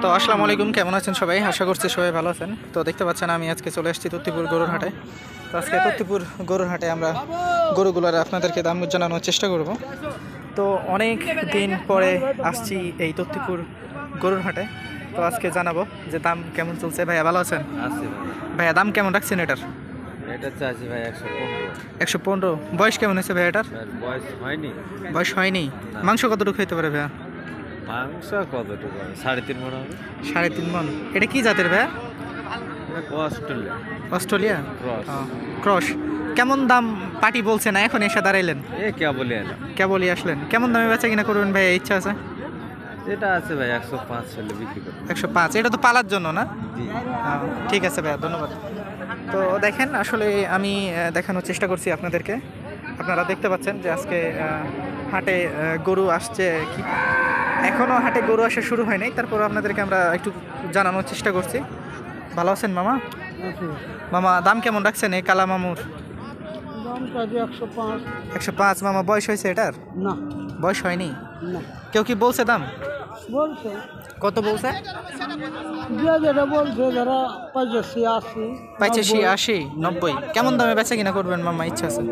তো আসসালামু আলাইকুম, কেমন আছেন সবাই? আশা করছি সবাই ভালো আছেন। তো দেখতে পাচ্ছেন আমি আজকে চলে এসেছি তত্ত্বপুর গরুর হাটে। তো আজকে তত্ত্বপুর গরুর হাটে আমরা গরুগুলোর আপনাদেরকে দাম জানানোর চেষ্টা করব। তো অনেক দিন পরে আসছি এই তত্ত্বপুর গরুর হাটে। তো আজকে জানাবো যে দাম কেমন চলছে। ভাইয়া ভালো আছেন? আছে ভাইয়া দাম কেমন রাখছেন এটার? এটা চাইছি ভাই 115। 115। বয়স কেমন হয়েছে ভাইয়া এটার? বয়স হয়নি। বয়স হয়নি। মাংস কতটুকু হইতে পারে ভাইয়া? মাংস কতটুকু হবে? 3.5 মণ হবে। 3.5 মণ। এটা কি জাতের ভাইয়া? অস্ট্রেলিয়া। Australia cross. ক্রস। কেমন দাম পাটি বলছে না, এখন এসে দাঁড়াইলেন? কে বলে এলাম, কেবলই আসলেন। কেমন দামে বেচা কিনা করবেন ভাই, ইচ্ছা আছে? এটা আছে ভাই 105 হলে বিক্রি করব। 105। এটা তো পালার জন্য না? জি। ঠিক আছে ভাইয়া, ধন্যবাদ। তো দেখেন, আসলে আমি দেখানোর চেষ্টা করছি আপনাদেরকে। আপনারা দেখতে পাচ্ছেন যে আজকে হাটে গরু আসছে কি, এখনও হাটে গরু আসা শুরু হয় নাই, তারপর আপনাদেরকে আমরা একটু জানানোর চেষ্টা করছি। ভালো আছেন মামা? মামা দাম কেমন রাখছেন এই কালা মামুর? 105 মামা। বয়স হয়েছে এটার? না, বয়স হয়নি। না কেউ কি বলছে দাম? বলছে কত বলছে? যেটা বলছে যারা 85, 85, 80, 90। কেমন দামে বেচা কিনা করবেন মামা, ইচ্ছা আছে?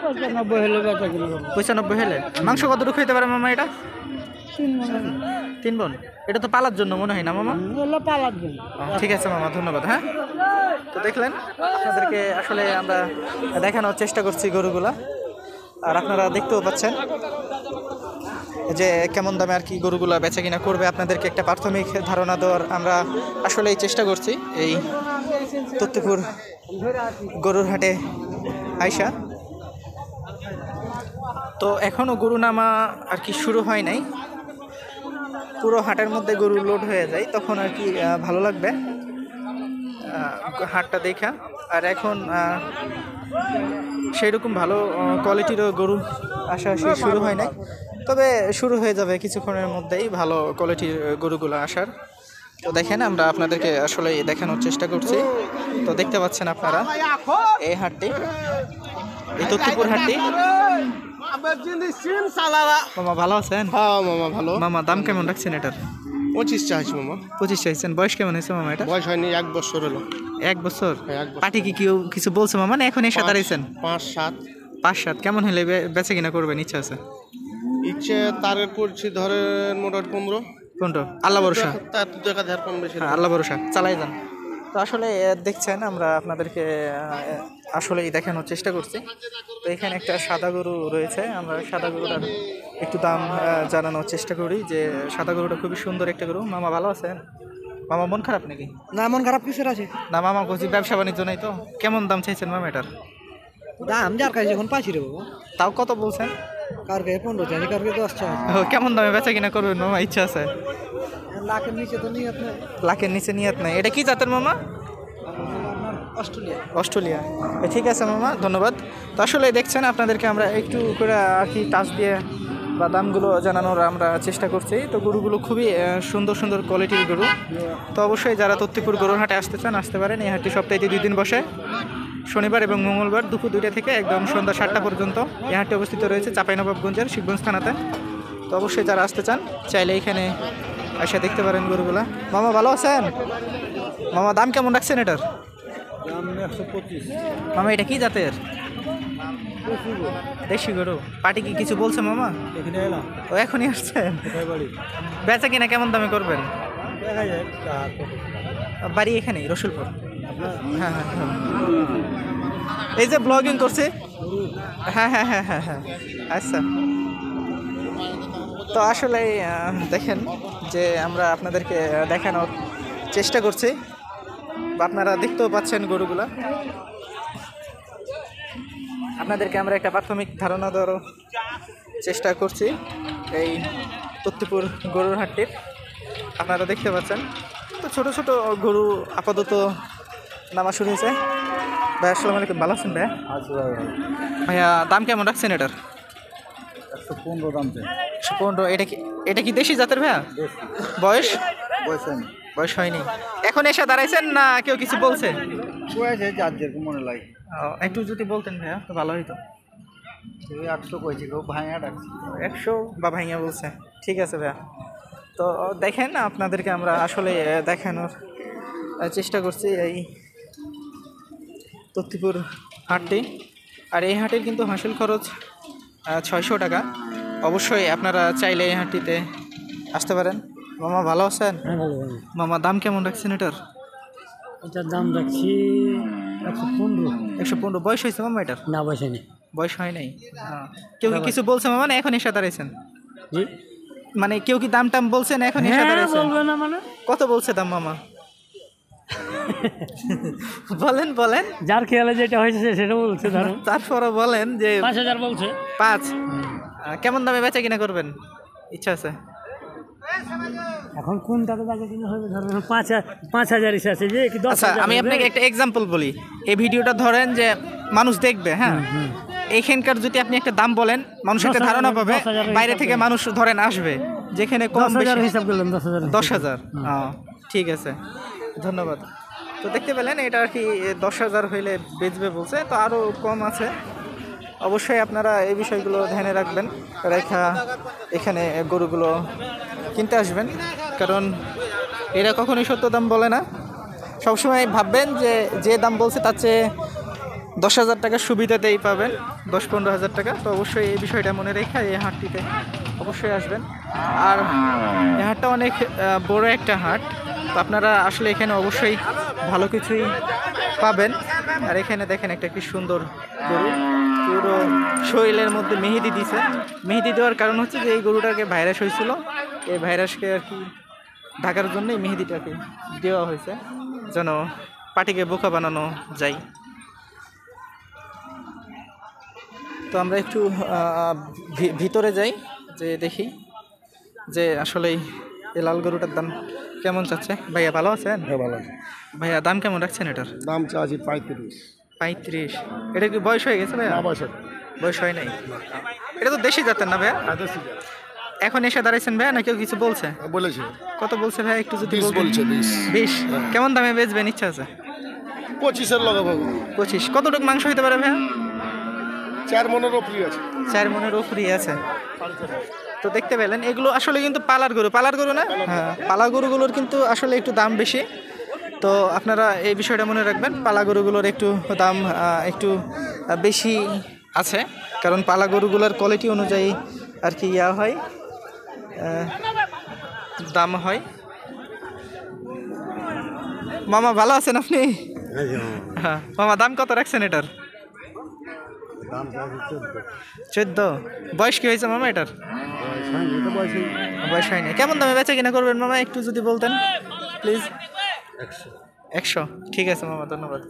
95 হলে বেচা কিনে করবো। 95 হলে। মাংস কতটুকু হইতে পারে মামা এটা? 3 মণ। 3 বোন। এটা তো পালার জন্য মনে হয় না মামা? এগুলো পালার জন্য। ঠিক আছে মামা, ধন্যবাদ। হ্যাঁ, তো দেখলেন, আপনাদেরকে আসলে আমরা দেখানোর চেষ্টা করছি গরুগুলা, আর আপনারা দেখতেও পাচ্ছেন যে কেমন দামে আর কি গরুগুলা বেচা কিনা করবে। আপনাদেরকে একটা প্রাথমিক ধারণা দেওয়ার আমরা আসলে চেষ্টা করছি এই তত্ত্বপুর গরুর হাটে আইসা। তো এখনও গরু নামা আর কি শুরু হয় নাই। পুরো হাটের মধ্যে গরু লোড হয়ে যায়, তখন আর কি ভালো লাগবে হাটটা দেখা। আর এখন সেই রকম ভালো কোয়ালিটিরও গরু আসা শুরু হয় নাই, তবে শুরু হয়ে যাবে কিছুক্ষণের মধ্যেই ভালো কোয়ালিটির গরুগুলো আসার। তো দেখেন, আমরা আপনাদেরকে আসলে দেখানোর চেষ্টা করছি। তো দেখতে পাচ্ছেন আপনারা এই হাটটি, এই তত্ত্বপুর হাটটি। মামা ভালো আছেন? হ্যাঁ মামা ভালো। মামা দাম কেমন রাখছেন এটার? 25 চাইছি মামা। 25 চাইছেন। বয়স কেমন হয়েছে মামা এটা? বয়স হয়নি, 1 বছর হলো। 1 বছর। হ্যাঁ, 1 বছর। পাটি কি কেউ কিছু বলছে মামা, না এখন এসে দাঁড়াইছেন? 5-7 5-7। কেমন হলে বেচে কিনা করবেন, ইচ্ছা আছে? ইচ্ছে টার্গেট করছি, ধরেন মোটামুটি 15। কোনটা? আল্লাহ ভরসা। তার 2,000 কম বেশি। হ্যাঁ, আল্লাহ ভরসা, চালাই যান। তো আসলে দেখছেন, আমরা আপনাদেরকে আসলেই দেখানোর চেষ্টা করছি। তো এখানে একটা সাদা গরু রয়েছে, আমরা সাদা গরুটার একটু দাম জানানোর চেষ্টা করি। যে সাদা গরুটা খুবই সুন্দর একটা গরু। মামা ভালো আছেন? মামা মন খারাপ নাকি? না, মন খারাপ কিসের আছে? না মামা, বলছি ব্যবসা বাণিজ্য নাই তো। কেমন দাম চাইছেন মামা এটার? দাম যার কাছে এখন পাইছি রে বাবু। তাও কত বলছেন? কার কাছে 15 চাই, কার কাছে 10 চাই। কেমন দামে বেচা কিনা করবেন মামা, ইচ্ছা আছে? লাখের নিচে তো নিয়ে আপনি। লাখের নিচে নিয়ত নাই। এটা কি জাতের মামা? অস্ট্রেলিয়া। অস্ট্রেলিয়া। ঠিক আছে মামা, ধন্যবাদ। তো আসলে দেখছেন, আপনাদেরকে আমরা একটু করে আর কি টাচ দিয়ে বা দামগুলো জানানোর আমরা চেষ্টা করছি। তো গরুগুলো খুবই সুন্দর সুন্দর কোয়ালিটির গরু। তো অবশ্যই যারা তত্ত্বপুর গরুর হাটে আসতে চান, আসতে পারেন। এই হাটটি সপ্তাহে 2 দিন বসে, শনিবার এবং মঙ্গলবার দুপুর 2টা থেকে একদম সন্ধ্যা 7টা পর্যন্ত। এই হাটটি অবস্থিত রয়েছে চাঁপাইনবাবগঞ্জের শিবগঞ্জ থানাতে। তো অবশ্যই যারা আসতে চান, চাইলে এখানে এসে দেখতে পারেন গরুগুলা। মামা ভালো আছেন? মামা দাম কেমন রাখছেন এটার? দাম 125। মামা এটা কি জাতের? দেশি গরু। পাটি কি কিছু বলছে মামা? এখানে এলাম, ও এখনই আসছেন? কোথায় বাড়ি? বেচা কিনা কেমন দামে করবেন? দেখা যায় বাড়ি এখানেই, রসুলপুর। হ্যাঁ হ্যাঁ হ্যাঁ, এই যে ব্লগিং করছে। হ্যাঁ হ্যাঁ হ্যাঁ হ্যাঁ হ্যাঁ, আচ্ছা। তো আসলে দেখেন যে আমরা আপনাদেরকে দেখানোর চেষ্টা করছি, বা আপনারা দেখতেও পাচ্ছেন গরুগুলা। আপনাদেরকে আমরা একটা প্রাথমিক ধারণা দেওয়ার চেষ্টা করছি এই তত্ত্বপুর গরুর হাটটির। আপনারা দেখতে পাচ্ছেন, তো ছোট ছোট গরু আপাতত নামা শুরু হয়েছে। ভাই আসসালামু আলাইকুম, ভালো আছেন ভাইয়া? ভাইয়া দাম কেমন রাখছেন এটার? 115 দাম চাই। 115। এটা কি দেশি জাতের ভাইয়া? বয়স? বয়স হয়নি। এখন এসে দাঁড়াইছেন না কেউ কিছু বলছে? কয়েছে যার যেরকম মনে লাগে। একটু যদি বলতেন ভাইয়া তো ভালো হইতো। 800 কইছি, কেউ ভাঙা ডাকছে। 100 বা ভাইয়া বলছে। ঠিক আছে ভাইয়া, তো দেখেন আপনাদেরকে আমরা আসলে দেখানোর চেষ্টা করছি এই তত্তিপুর হাটটি। আর এই হাটের কিন্তু হাসিল খরচ 600 টাকা। অবশ্যই আপনারা চাইলে এই হাটটিতে আসতে পারেন। মামা ভালো আছেন? হ্যাঁ ভালো ভালো। মামা দাম কেমন রাখছেন এটার? এটার দাম রাখছি 115। 115। বয়স হয়েছে মামা এটার? না বসে নেই। বয়স হয় নাই। কেউ কি কিছু বলছে মামা না এখন এসে দাঁড়াইছেন? জি মানে কেউ কি দাম টাম বলছে না এখন এসে দাঁড়াইছেন? বলবে না মানে কত বলছে দাম মামা? বলেন বলেন। যার খেয়ালে যেটা হয়েছে সেটা বলছে ধরুন তারপরে বলেন যে 5000 বলছে। 5। কেমন দামে বেচা কিনা করবেন ইচ্ছা আছে? এখন কোনটাতে টাকা কিনে হবে ধরুন 5000 ইসে আছে যে কি 10,000। আচ্ছা আমি আপনাকে একটা এক্সাম্পল বলি। এই ভিডিওটা ধরেন যে মানুষ দেখবে, হ্যাঁ, এইখানকার যদি আপনি একটা দাম বলেন মানুষ একটা ধারণা পাবে, বাইরে থেকে মানুষ ধরেন আসবে, যেখানে কম 10,000 বেশি হিসাব করলাম 10,000। 10,000। ঠিক আছে, ধন্যবাদ। তো দেখতে পেলেন এটা আর কি 10,000 হইলে বেচবে বলছে, তো আরও কম আছে। অবশ্যই আপনারা এই বিষয়গুলো ধ্যানে রাখবেন, রেখা এখানে গরুগুলো কিনতে আসবেন, কারণ এরা কখনোই সত্য দাম বলে না। সবসময় ভাববেন যে যে দাম বলছে তার চেয়ে 10,000 টাকা সুবিধাতেই পাবেন, 10-15,000 টাকা। তো অবশ্যই এই বিষয়টা মনে রেখে এই হাটটিতে অবশ্যই আসবেন। আর এই হাটটা অনেক বড় একটা হাট, তো আপনারা আসলে এখানে অবশ্যই ভালো কিছুই পাবেন। আর এখানে দেখেন একটা কি সুন্দর গরু, পুরো শরীরের মধ্যে মেহেদি দিছে। মেহেদি দেওয়ার কারণ হচ্ছে যে এই গরুটাকে ভাইরাস হয়েছিল, এই ভাইরাসকে আর কি ঢাকার জন্যই মেহেদিটাকে দেওয়া হয়েছে, যেন পাটিকে বোকা বানানো যায়। তো আমরা একটু ভিতরে যাই, যে দেখি যে আসলেই এই লাল গরুটার দাম কেমন চাচ্ছে। ভাইয়া ভালো আছেন? হ্যাঁ ভালো। ভাইয়া দাম কেমন রাখছেন এটার? দাম চাচ্ছি 35। 35। এটা কি বয়স হয়ে গেছে ভাইয়া? বয়স হয় নাই। এটা তো দেশি জাতের না ভাইয়া? এখন এসে দাঁড়াইছেন ভাইয়া না কেউ কিছু বলছে? বলেছে কত বলছে ভাইয়া একটু যদি 20 বলছে। 20। কেমন দামে বেচবেন ইচ্ছা আছে? 25-এর লাগাবো। 25। কতটুকু মাংস হইতে পারে ভাইয়া? 4 মনেরও ফ্রি আছে। 4 মনের উপরই আছে। তো দেখতে পেলেন এগুলো আসলে কিন্তু পালার গরু না? হ্যাঁ, পালা গরুগুলোর কিন্তু আসলে একটু দাম বেশি। তো আপনারা এই বিষয়টা মনে রাখবেন, পালা গরুগুলোর একটু দাম একটু বেশি আছে, কারণ পালা গরুগুলোর কোয়ালিটি অনুযায়ী আর কি হয়, দাম হয়। মামা ভালো আছেন আপনি? হ্যাঁ মামা দাম কত রাখছেন এটার? 14। বয়স কি হয়েছে মামা এটার? বয়স হয়নি। কেমন দামে বেচা কিনা করবেন মামা একটু যদি বলতেন প্লিজ? 100। ঠিক আছে মামা, ধন্যবাদ।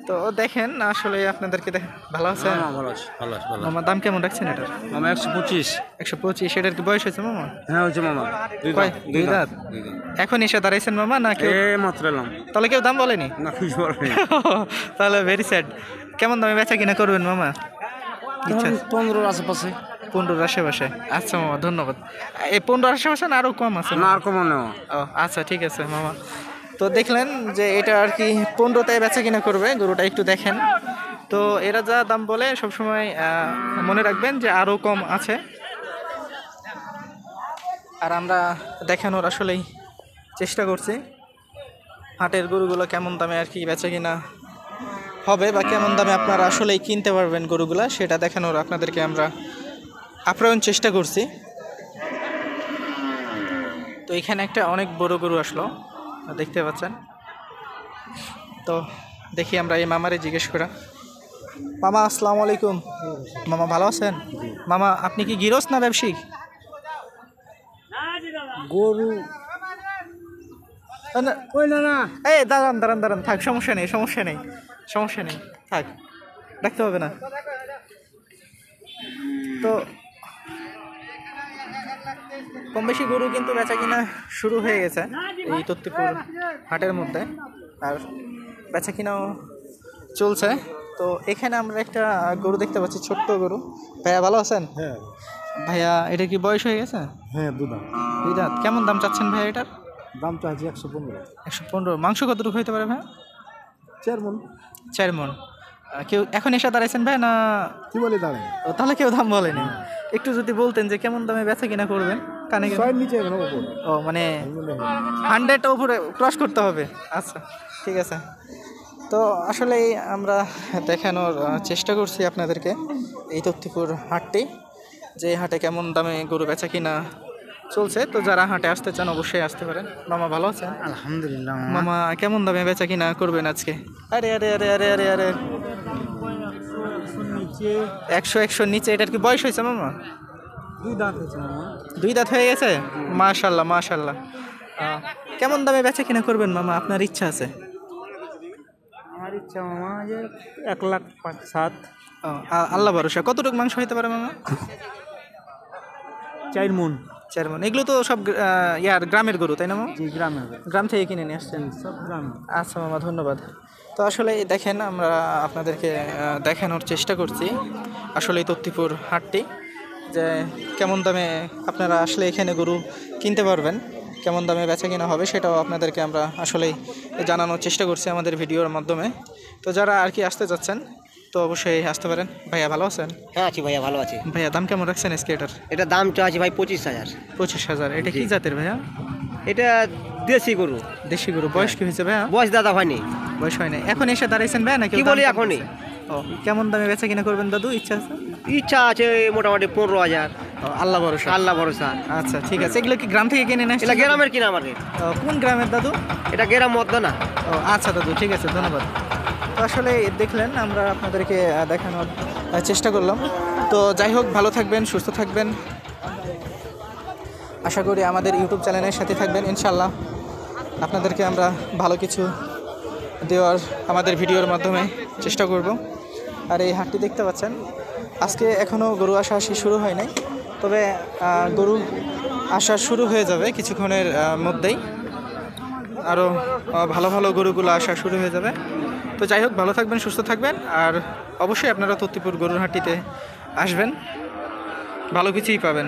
তো দেখেন আসলে আপনাদেরকে ভালো আছে? ভালো আছে, ভালো আছে, ভালো। মামা দাম কেমন রাখছেন এটার? মামা 125। 125। এটার কি বয়স হয়েছে মামা? হ্যাঁ হয়েছে মামা। দুই দাঁত। এখন এসে দাঁড়াইছেন মামা না কেউ? মাত্র এলাম। তাহলে কেউ দাম বলেনি? না কিছু বলেনি। তাহলে ভেরি স্যাড। কেমন দামে বেচা কিনা করবেন মামা? 15 আশেপাশে। 15 আশেপাশে। আচ্ছা মামা, ধন্যবাদ। এই 15 আশেপাশে না আরও কম আছে? না আর কমও নেওয়া। ও আচ্ছা, ঠিক আছে মামা। তো দেখলেন যে এটা আর কি 15টায় বেচা কিনা করবে গরুটা, একটু দেখেন। তো এরা যা দাম বলে সবসময় মনে রাখবেন যে আরও কম আছে। আর আমরা দেখানোর আসলেই চেষ্টা করছি হাটের গরুগুলো কেমন দামে আর কি বেচা কিনা হবে, বা কেমন দামে আপনারা আসলেই কিনতে পারবেন গরুগুলা, সেটা দেখানোর আপনাদেরকে আমরা আপ্রাণ চেষ্টা করছি। তো এখানে একটা অনেক বড় গরু আসলো, দেখতে পাচ্ছেন। তো দেখি আমরা এই মামারে জিজ্ঞেস করা। মামা আসসালামু আলাইকুম। মামা ভালো আছেন? মামা আপনি কি গৃহস্থ না ব্যবসায়িক? গরু না এই দাঁড়ান, থাক, সমস্যা নেই, থাক, দেখতে হবে না। তো কম বেশি গরু কিন্তু বেচা কিনা শুরু হয়ে গেছে এই তত্তিপুর হাটের মধ্যে, আর বেচা কিনাও চলছে। তো এখানে আমরা একটা গরু দেখতে পাচ্ছি, ছোট্ট গরু। ভাইয়া ভালো আছেন? হ্যাঁ ভাইয়া এটা কি বয়স হয়ে গেছে? হ্যাঁ দুধা। দুই দাঁত। কেমন দাম চাচ্ছেন ভাইয়া এটার? দাম চাইছি 115। 115। মাংস কতটুকু হইতে পারে ভাইয়া? 4 মন। 4 মন। কেউ এখন এসে দাঁড়াইছেন ভাই না? কি বলে দাঁড়ায় ও, তাহলে কেউ দাম বলেনি। একটু যদি বলতেন যে কেমন দামে বেচা কিনা করবেন কানে কানে। ছয়ের নিচে এখনো ওপর ও মানে 100 উপরে ক্রস করতে হবে। আচ্ছা ঠিক আছে। তো আসলেই আমরা দেখানোর চেষ্টা করছি আপনাদেরকে এই তথ্যপুর হাটটি, যে এই হাটে কেমন দামে গরু বেচা কিনা চলছে। তো যারা হাটে আসতে চান অবশ্যই আসতে পারেন। মামা ভালো আছেন? আলহামদুলিল্লাহ মামা কেমন দামে বেচা কিনা করবেন আজকে? আরে আরে আরে আরে আরে আরে 100 নিচে। এটার কি বয়স হয়েছে মামা? 2 দাঁত হয়েছে মামা। 2 দাঁত হয়ে গেছে? মাশাল্লাহ মাশাল্লাহ। কেমন দামে বেচা কিনা করবেন মামা, আপনার ইচ্ছা আছে? আমার ইচ্ছা মামা যে 1,05,7 আল্লাহ ভরসা। কতটুকু মাংস হইতে পারে মামা? 4 মণ। 4 মণ। এগুলো তো সব ইয়ার গ্রামের গরু তাই না মামা? জি গ্রামে গ্রাম থেকে কিনে নিয়ে আসছেন? সব গ্রামে। আচ্ছা মামা ধন্যবাদ। তো আসলে দেখেন আমরা আপনাদেরকে দেখানোর চেষ্টা করছি আসলে এই তথ্যপুর হাটটি, যে কেমন দামে আপনারা আসলে এখানে গরু কিনতে পারবেন, কেমন দামে বেচা কিনা হবে সেটাও আপনাদেরকে আমরা আসলেই জানানোর চেষ্টা করছি আমাদের ভিডিওর মাধ্যমে। তো যারা আর কি আসতে যাচ্ছেন তো অবশ্যই আসতে পারেন। ভাইয়া ভালো আছেন? হ্যাঁ আছি ভাইয়া, ভালো আছি। ভাইয়া দাম কেমন রাখছেন আজকে এটার? এটা দাম চা আছে ভাই 25,000। 25,000। এটা কি জাতের ভাইয়া? এটা দেশি গরু, দেশি গরু। বয়স কি হয়েছে ভাইয়া? বয়স দাদা হয়নি। বয়স হয় না। এখন এসে দাঁড়াইছেন ভাইয়া নাকি? কি বলি এখনই? ও, কেমন দামে বেচা কিনা করবেন দাদু, ইচ্ছা আছে? ইচ্ছা আছে মোটামুটি 15,000। ও, আল্লাহ ভরসা। আল্লাহ ভরসা। আচ্ছা ঠিক আছে। এগুলো কি গ্রাম থেকে কিনে নিয়ে এটা আসছেন? গ্রামের কিনা আমাদের। কোন গ্রামের দাদু? এটা গ্রাম মত না। ও আচ্ছা দাদু ঠিক আছে ধন্যবাদ। তো আসলে দেখলেন আমরা আপনাদেরকে দেখানোর চেষ্টা করলাম। তো যাই হোক, ভালো থাকবেন, সুস্থ থাকবেন। আশা করি আমাদের ইউটিউব চ্যানেলের সাথে থাকবেন ইনশাল্লাহ। আপনাদেরকে আমরা ভালো কিছু দেওয়ার আমাদের ভিডিওর মাধ্যমে চেষ্টা করব। আর এই হাটটি দেখতে পাচ্ছেন আজকে এখনও গরু আসা শুরু হয় নাই, তবে গরু আসা শুরু হয়ে যাবে কিছুক্ষণের মধ্যেই। আরও ভালো ভালো গরুগুলো আসা শুরু হয়ে যাবে। তো যাই হোক, ভালো থাকবেন, সুস্থ থাকবেন। আর অবশ্যই আপনারা তথ্যপুর গরুর হাটটিতে আসবেন, ভালো কিছুই পাবেন।